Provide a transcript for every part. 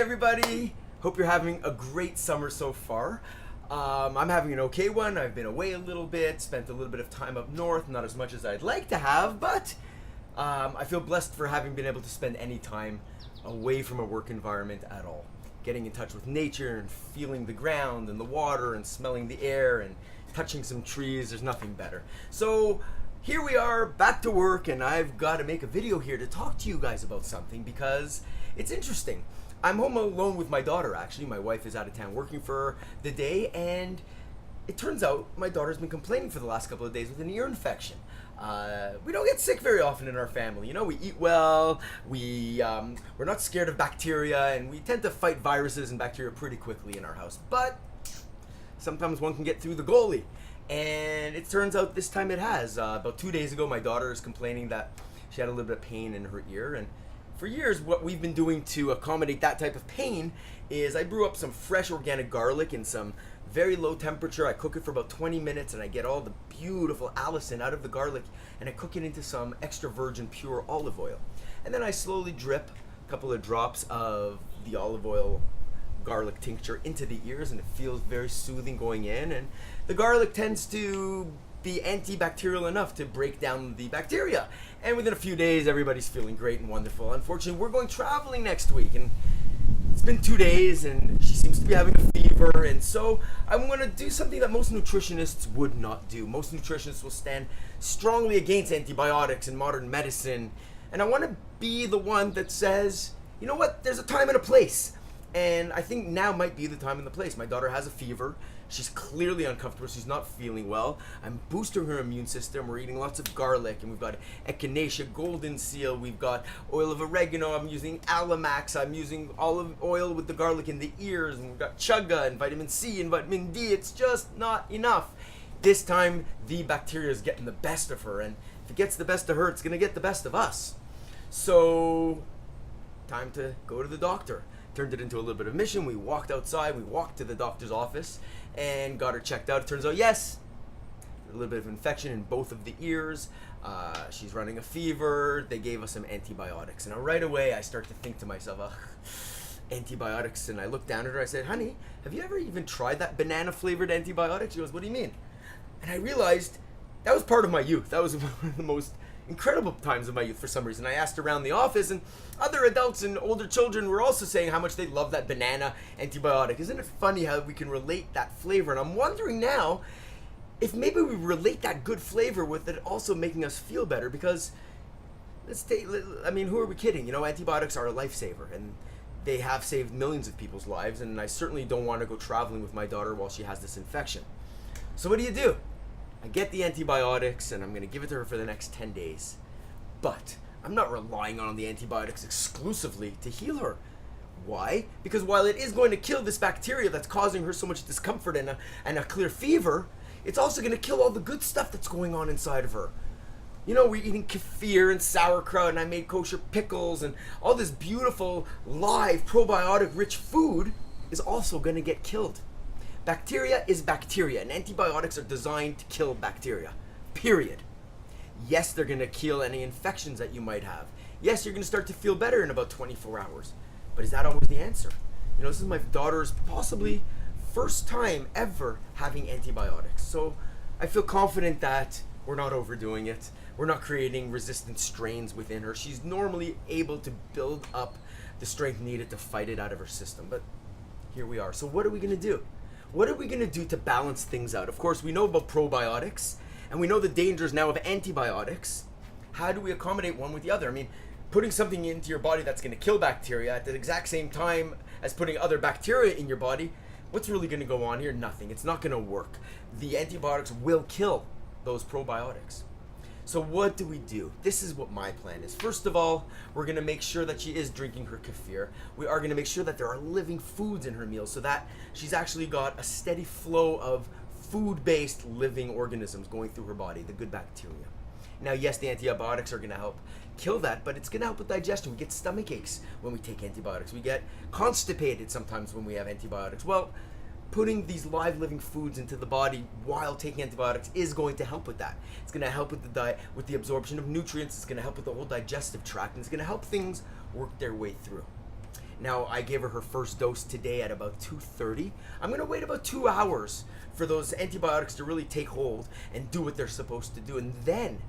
everybody! Hope you're having a great summer so far. I'm having an okay one. I've been away a little bit, spent a little bit of time up north, not as much as I'd like to have, but I feel blessed for having been able to spend any time away from a work environment at all. Getting in touch with nature and feeling the ground and the water and smelling the air and touching some trees, there's nothing better. So here we are, back to work, and I've got to make a video here to talk to you guys about something because it's interesting. I'm home alone with my daughter, actually. My wife is out of town working for the day, and it turns out my daughter's been complaining for the last couple of days with an ear infection. We don't get sick very often in our family. You know, we eat well, we're not scared of bacteria, and we tend to fight viruses and bacteria pretty quickly in our house. But sometimes one can get through the goalie. And it turns out this time it has. About 2 days ago, my daughter is complaining that she had a little bit of pain in her ear. And for years, what we've been doing to accommodate that type of pain is I brew up some fresh organic garlic in some very low temperature. I cook it for about 20 minutes and I get all the beautiful allicin out of the garlic and I cook it into some extra virgin pure olive oil. And then I slowly drip a couple of drops of the olive oil garlic tincture into the ears, and it feels very soothing going in, and the garlic tends to be antibacterial enough to break down the bacteria, and within a few days everybody's feeling great and wonderful. Unfortunately, we're going traveling next week, and it's been 2 days and she seems to be having a fever, and so I'm going to do something that most nutritionists would not do. Most nutritionists will stand strongly against antibiotics and modern medicine, and I want to be the one that says, you know what, there's a time and a place. And I think now might be the time and the place. My daughter has a fever. She's clearly uncomfortable. She's not feeling well. I'm boosting her immune system. We're eating lots of garlic, and we've got echinacea, golden seal. We've got oil of oregano. I'm using Alamax. I'm using olive oil with the garlic in the ears. And we've got chaga and vitamin C and vitamin D. It's just not enough. This time, the bacteria is getting the best of her. And if it gets the best of her, it's going to get the best of us. So, time to go to the doctor. Turned it into a little bit of mission. We walked outside, we walked to the doctor's office and got her checked out. It turns out, yes, a little bit of infection in both of the ears. She's running a fever. They gave us some antibiotics. And right away, I start to think to myself, antibiotics. And I looked down at her, I said, honey, have you ever even tried that banana flavored antibiotic? She goes, what do you mean? And I realized that was part of my youth. That was one of the most incredible times of my youth for some reason. I asked around the office, and other adults and older children were also saying how much they love that banana antibiotic. Isn't it funny how we can relate that flavor? And I'm wondering now if maybe we relate that good flavor with it also making us feel better, because who are we kidding? You know, antibiotics are a lifesaver, and they have saved millions of people's lives, and I certainly don't want to go traveling with my daughter while she has this infection. So what do? I get the antibiotics and I'm going to give it to her for the next 10 days. But I'm not relying on the antibiotics exclusively to heal her. Why? Because while it is going to kill this bacteria that's causing her so much discomfort and a clear fever, it's also going to kill all the good stuff that's going on inside of her. You know, we're eating kefir and sauerkraut, and I made kosher pickles, and all this beautiful, live, probiotic-rich food is also going to get killed. Bacteria is bacteria, and antibiotics are designed to kill bacteria, period. Yes, they're going to kill any infections that you might have. Yes, you're going to start to feel better in about 24 hours. But is that always the answer? You know, this is my daughter's possibly first time ever having antibiotics. So I feel confident that we're not overdoing it. We're not creating resistant strains within her. She's normally able to build up the strength needed to fight it out of her system. But here we are. So what are we going to do? What are we going to do to balance things out? Of course, we know about probiotics, and we know the dangers now of antibiotics. How do we accommodate one with the other? I mean, putting something into your body that's going to kill bacteria at the exact same time as putting other bacteria in your body, what's really going to go on here? Nothing. It's not going to work. The antibiotics will kill those probiotics. So what do? This is what my plan is. First of all, we're going to make sure that she is drinking her kefir. We are going to make sure that there are living foods in her meals so that she's actually got a steady flow of food-based living organisms going through her body, the good bacteria. Now, yes, the antibiotics are going to help kill that, but it's going to help with digestion. We get stomach aches when we take antibiotics. We get constipated sometimes when we have antibiotics. Well, putting these live living foods into the body while taking antibiotics is going to help with that. It's going to help with the diet, with the absorption of nutrients. It's going to help with the whole digestive tract, and it's going to help things work their way through. Now, I gave her first dose today at about 2:30. I'm going to wait about 2 hours for those antibiotics to really take hold and do what they're supposed to do. And then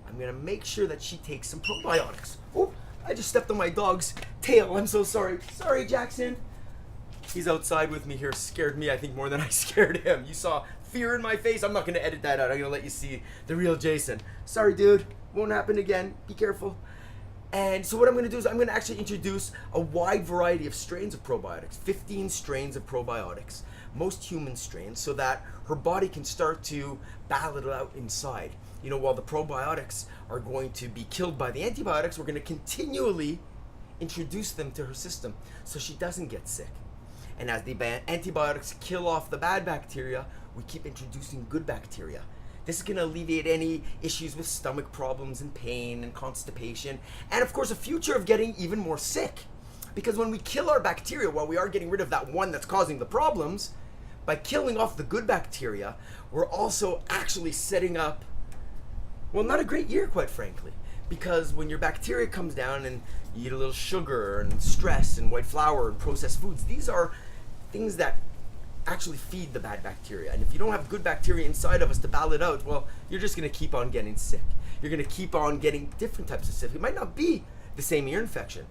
I'm going to make sure that she takes some probiotics. Oh, I just stepped on my dog's tail. I'm so sorry. Sorry, Jackson. He's outside with me here. Scared me, I think, more than I scared him. You saw fear in my face. I'm not going to edit that out. I'm going to let you see the real Jason. Sorry, dude. Won't happen again. Be careful. And so what I'm going to do is I'm going to actually introduce a wide variety of strains of probiotics, 15 strains of probiotics, most human strains, so that her body can start to battle it out inside. You know, while the probiotics are going to be killed by the antibiotics, we're going to continually introduce them to her system so she doesn't get sick. And as the antibiotics kill off the bad bacteria, we keep introducing good bacteria. This is going to alleviate any issues with stomach problems and pain and constipation, and of course a future of getting even more sick. Because when we kill our bacteria, while we are getting rid of that one that's causing the problems, by killing off the good bacteria, we're also actually setting up, well, not a great year, quite frankly. Because when your bacteria comes down and you eat a little sugar and stress and white flour and processed foods, these are things that actually feed the bad bacteria. And if you don't have good bacteria inside of us to battle it out, well, you're just going to keep on getting sick. You're going to keep on getting different types of sick. It might not be the same ear infection.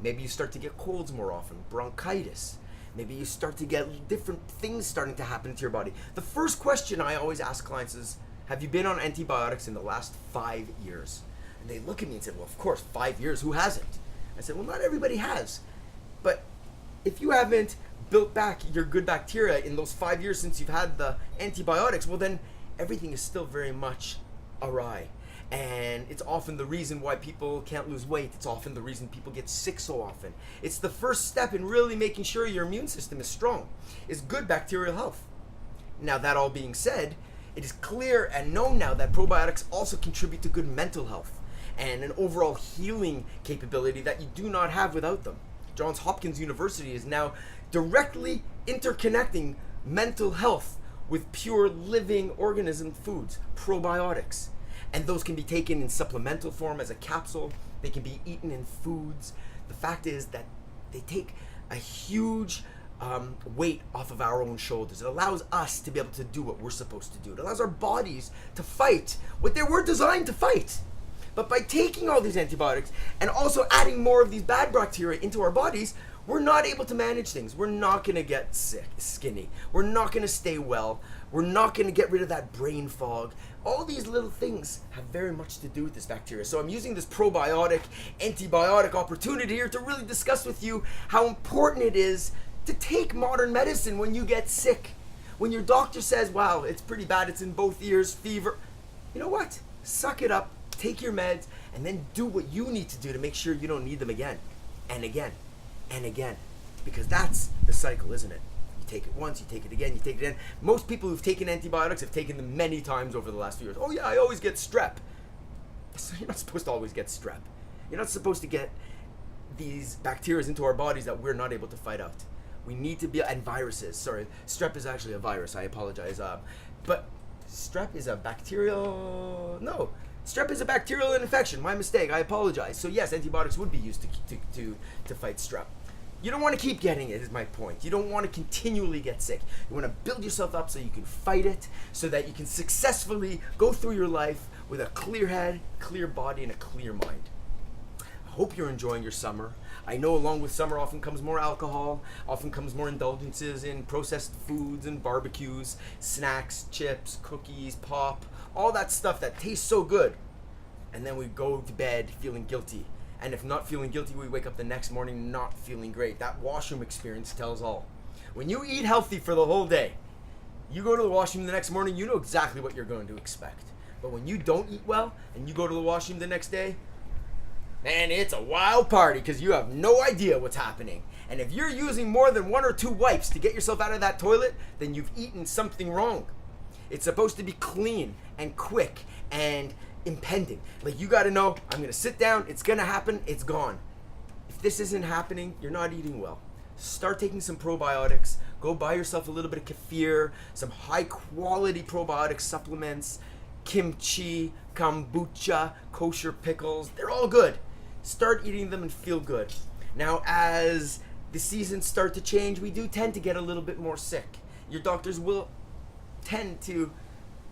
Maybe you start to get colds more often, bronchitis. Maybe you start to get different things starting to happen to your body. The first question I always ask clients is, have you been on antibiotics in the last 5 years? And they look at me and say, well, of course, 5 years, who hasn't? I said, well, not everybody has. But if you haven't built back your good bacteria in those 5 years since you've had the antibiotics, well, then everything is still very much awry. And it's often the reason why people can't lose weight. It's often the reason people get sick so often. It's the first step in really making sure your immune system is strong, is good bacterial health. Now, that all being said, it is clear and known now that probiotics also contribute to good mental health and an overall healing capability that you do not have without them. Johns Hopkins University is now directly interconnecting mental health with pure living organism foods, probiotics. And those can be taken in supplemental form as a capsule. They can be eaten in foods. The fact is that they take a huge weight off of our own shoulders. It allows us to be able to do what we're supposed to do. It allows our bodies to fight what they were designed to fight. But by taking all these antibiotics and also adding more of these bad bacteria into our bodies, we're not able to manage things. We're not going to get sick, skinny. We're not going to stay well. We're not going to get rid of that brain fog. All these little things have very much to do with this bacteria. So I'm using this probiotic, antibiotic opportunity here to really discuss with you how important it is to take modern medicine when you get sick. When your doctor says, wow, it's pretty bad, it's in both ears, fever. You know what? Suck it up. Take your meds, and then do what you need to do to make sure you don't need them again, and again, and again. Because that's the cycle, isn't it? You take it once, you take it again, you take it again. Most people who've taken antibiotics have taken them many times over the last few years. Oh yeah, I always get strep. So you're not supposed to always get strep. You're not supposed to get these bacteria into our bodies that we're not able to fight out. We need to be, and viruses, sorry. Strep is actually a virus, I apologize. But strep is a bacterial, no. Strep is a bacterial infection. My mistake. I apologize. So yes, antibiotics would be used to fight strep. You don't want to keep getting it, is my point. You don't want to continually get sick. You want to build yourself up so you can fight it, so that you can successfully go through your life with a clear head, clear body, and a clear mind. I hope you're enjoying your summer. I know along with summer often comes more alcohol, often comes more indulgences in processed foods and barbecues, snacks, chips, cookies, pop, all that stuff that tastes so good. And then we go to bed feeling guilty. And if not feeling guilty, we wake up the next morning not feeling great. That washroom experience tells all. When you eat healthy for the whole day, you go to the washroom the next morning, you know exactly what you're going to expect. But when you don't eat well and you go to the washroom the next day, man, it's a wild party because you have no idea what's happening. And if you're using more than 1 or 2 wipes to get yourself out of that toilet, then you've eaten something wrong. It's supposed to be clean and quick and impending. Like, you got to know, I'm going to sit down, it's going to happen, it's gone. If this isn't happening, you're not eating well. Start taking some probiotics. Go buy yourself a little bit of kefir, some high quality probiotic supplements, kimchi, kombucha, kosher pickles. They're all good. Start eating them and feel good. Now, as the seasons start to change, we do tend to get a little bit more sick. Your doctors will tend to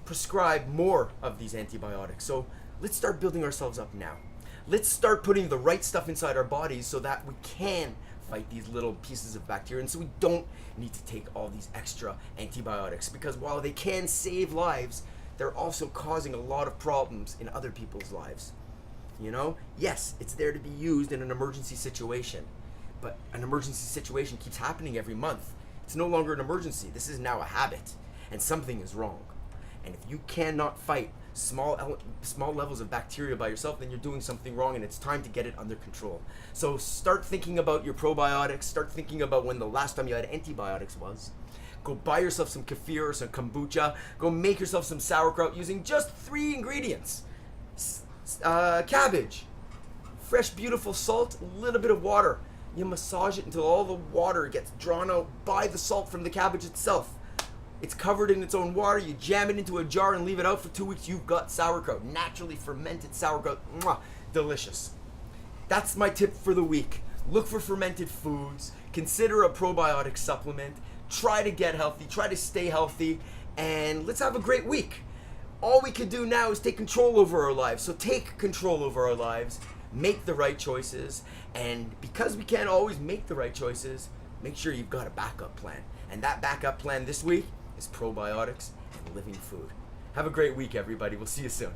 prescribe more of these antibiotics. So let's start building ourselves up now. Let's start putting the right stuff inside our bodies so that we can fight these little pieces of bacteria, and so we don't need to take all these extra antibiotics, because while they can save lives, they're also causing a lot of problems in other people's lives. You know, yes, it's there to be used in an emergency situation, but an emergency situation keeps happening every month. It's no longer an emergency. This is now a habit, and something is wrong. And if you cannot fight small levels of bacteria by yourself, then you're doing something wrong, and it's time to get it under control. So start thinking about your probiotics. Start thinking about when the last time you had antibiotics was. Go buy yourself some kefir or some kombucha. Go make yourself some sauerkraut using just 3 ingredients. Cabbage, fresh beautiful salt, a little bit of water. You massage it until all the water gets drawn out by the salt from the cabbage itself. It's covered in its own water. You jam it into a jar and leave it out for 2 weeks. You've got sauerkraut, naturally fermented sauerkraut. Mwah, delicious. That's my tip for the week. Look for fermented foods. Consider a probiotic supplement. Try to get healthy. Try to stay healthy. And let's have a great week. All we can do now is take control over our lives. So take control over our lives. Make the right choices. And because we can't always make the right choices, make sure you've got a backup plan. And that backup plan this week is probiotics and living food. Have a great week, everybody. We'll see you soon.